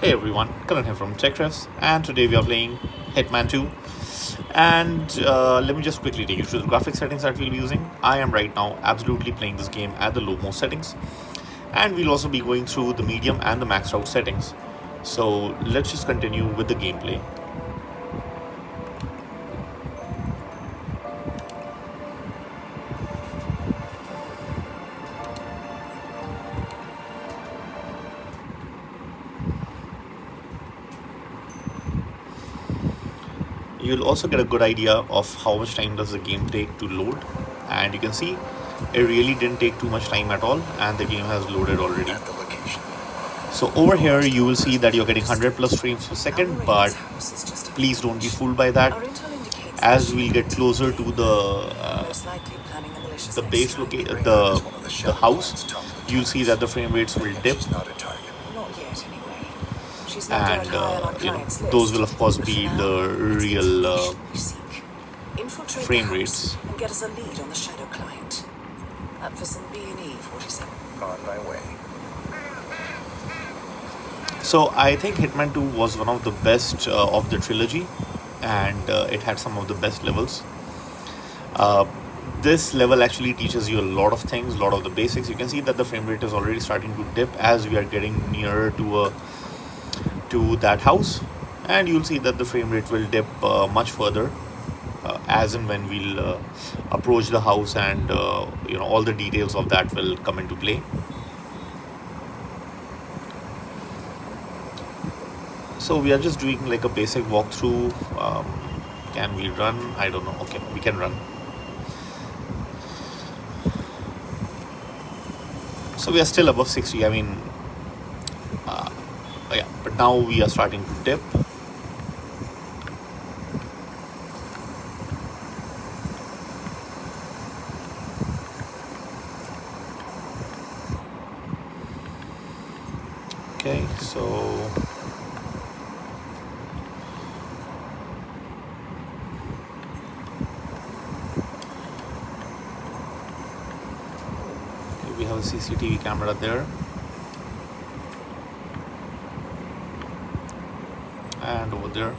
Hey everyone, Karan here from TechRefs, and today we are playing Hitman 2. And let me just quickly take you through the graphic settings that we'll be using. I am right now absolutely playing this game at the low most settings, and we'll also be going through the medium and the maxed out settings. So let's just continue with the gameplay. You'll also get a good idea of how much time does the game take to load, and you can see it really didn't take too much time at all, and the game has loaded already. So over here you will see that you're getting 100 plus frames per second, but please don't be fooled by that. As we get closer to the base location, the house, you'll see that the frame rates will dip, and those will of course be the real frame rates. And get us a lead on the shadow client. Up for some B&E 47. On my way. So I think Hitman 2 was one of the best of the trilogy, and it had some of the best levels. This level actually teaches you a lot of things, a lot of the basics. You can see that the frame rate is already starting to dip as we are getting nearer to that house, and you'll see that the frame rate will dip much further as and when we'll approach the house, and all the details of that will come into play. So we are just doing like a basic walkthrough. Can we run? I don't know. Okay, we can run. So we are still above 60. I mean, yeah, but now we are starting to dip. Okay, so we have a CCTV camera there, and over there.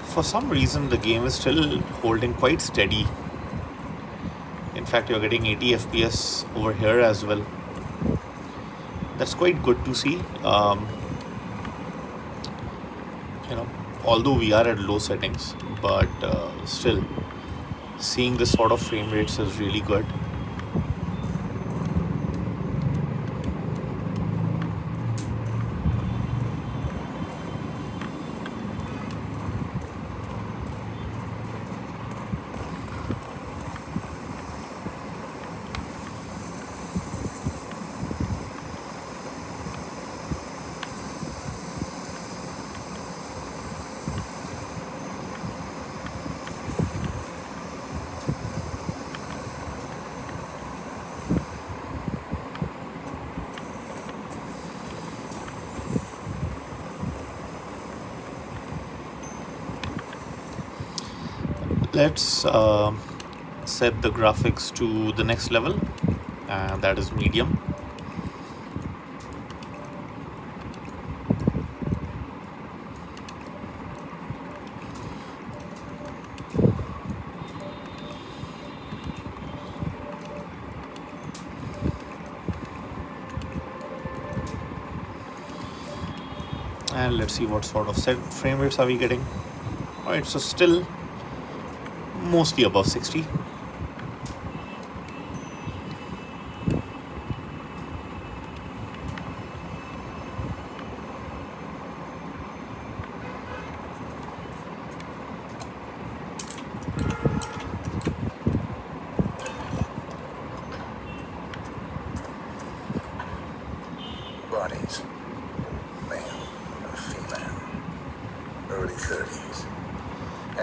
For some reason the game is still holding quite steady. In fact, you're getting 80 FPS over here as well. That's quite good to see. Although we are at low settings, but still seeing this sort of frame rates is really good. Let's set the graphics to the next level, and that is medium. And let's see what sort of set frame rates are we getting. Alright, so still mostly above 60. Bodies. Male or female. Early 30s.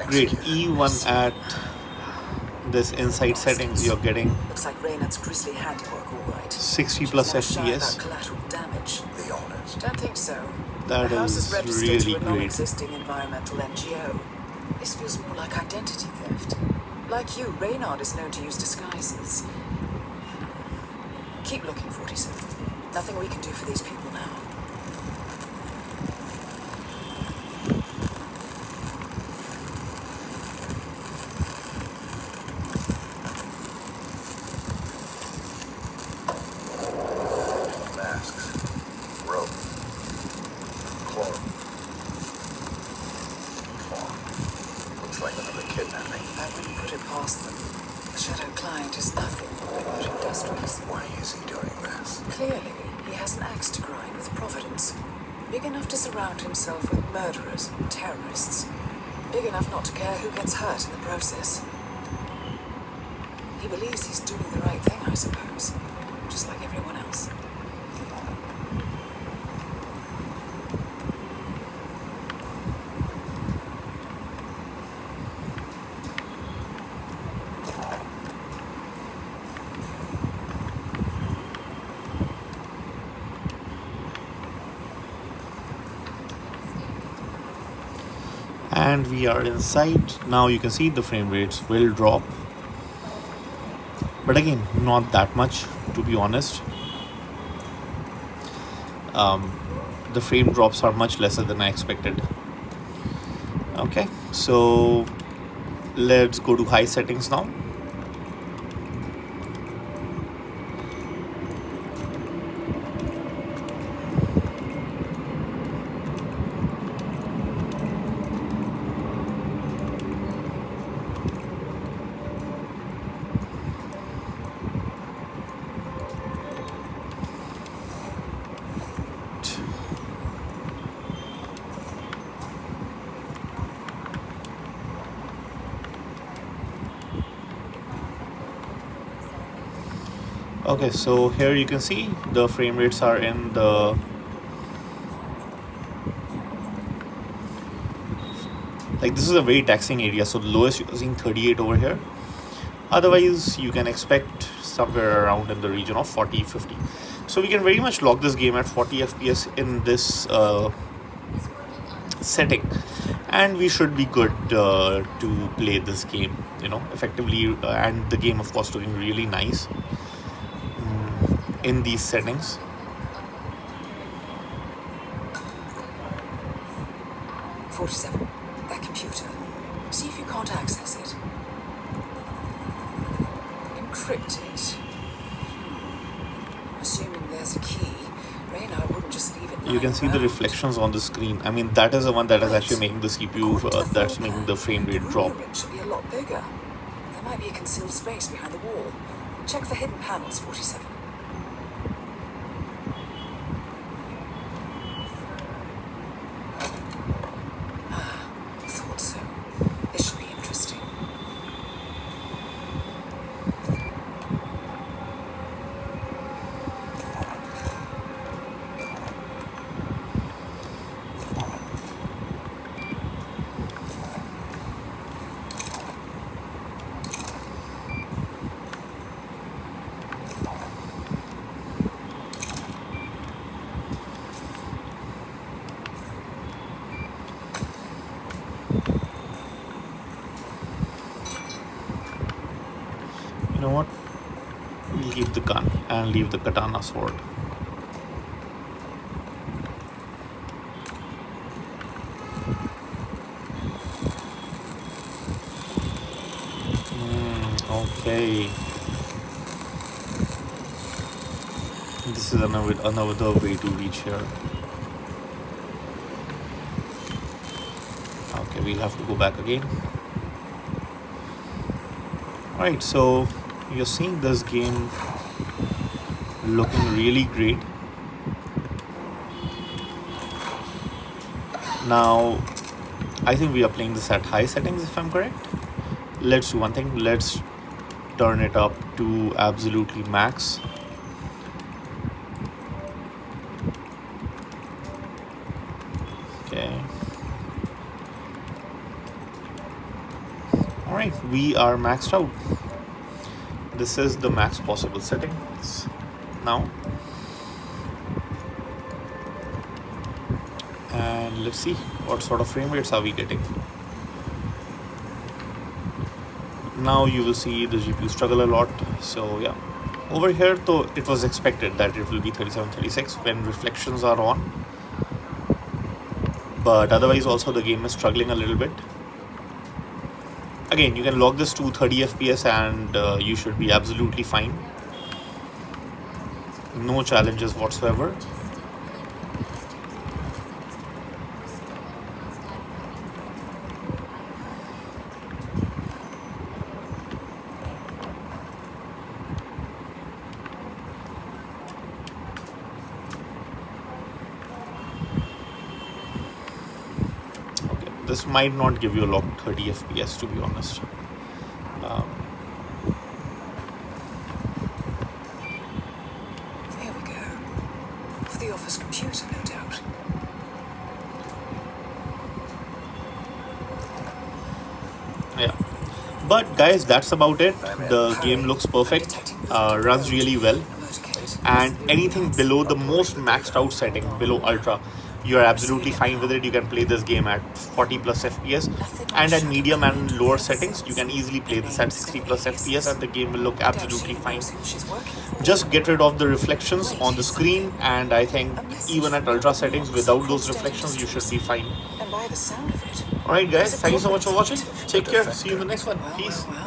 Great. E1 at this inside settings, you're getting Looks like Reynard's grisly handiwork, all right. 60 plus She's not shy FPS. about collateral damage. The owners. Don't think so. That the house is is registered really to a great. non-existing environmental NGO. This feels more like identity theft. Like you, Reynard is known to use disguises. Keep looking, 47. Nothing we can do for these people now. Masks. Rope. Chloroform. Looks like another kidnapping. I wouldn't put it past them. The Shadow Client is nothing without industrious. Why is he doing this? Clearly, he has an axe to grind with Providence. Big enough to surround himself with murderers and terrorists. Big enough not to care who gets hurt in the process. He believes he's doing the right thing, I suppose. Just like everyone else. And we are inside. Now you can see the frame rates will drop, but again, not that much, to be honest. The frame drops are much lesser than I expected. Okay, so let's go to high settings now. Okay, so here you can see the frame rates are in the this is a very taxing area, so the lowest you're using 38 over here. Otherwise you can expect somewhere around in the region of 40-50. So we can very much lock this game at 40 FPS in this setting, and we should be good to play this game, effectively, and the game of course looking really nice in these settings. "47. That computer. See if you can't access it. Encrypted. Assuming there's a key, Reynard wouldn't just leave it. You can see the reflections on the screen. I mean, that is the one that is actually making the CPU, that's making the frame rate drop. The room should be a lot bigger. There might be a concealed space behind the wall. Check for hidden panels, 47. Thought so. This should be interesting. You know what? We'll keep the gun and leave the katana sword. Okay. This is another way to reach here. Okay, we'll have to go back again. Alright, so you're seeing this game looking really great. Now, I think we are playing this at high settings, if I'm correct. Let's do one thing. Let's turn it up to absolutely max. Okay. Alright, we are maxed out. This is the max possible settings now. And let's see what sort of frame rates are we getting. Now you will see the GPU struggle a lot. So yeah, over here though it was expected that it will be 3736 when reflections are on, but otherwise also the game is struggling a little bit. Again, you can log this to 30 FPS and you should be absolutely fine. No challenges whatsoever. This might not give you a locked 30 FPS, to be honest. Here we go. For the office computer, no doubt. Yeah. But guys, that's about it. The game looks perfect, runs really well, and anything below the most maxed out setting, below ultra, you are absolutely fine with it. You can play this game at 40 plus FPS, and at medium and lower settings you can easily play this at 60 plus FPS and the game will look absolutely fine. Just get rid of the reflections on the screen, and I think even at ultra settings without those reflections you should be fine. And by the sound of it, Alright guys, thank you so much for watching. Take care, see you in the next one. Peace. well.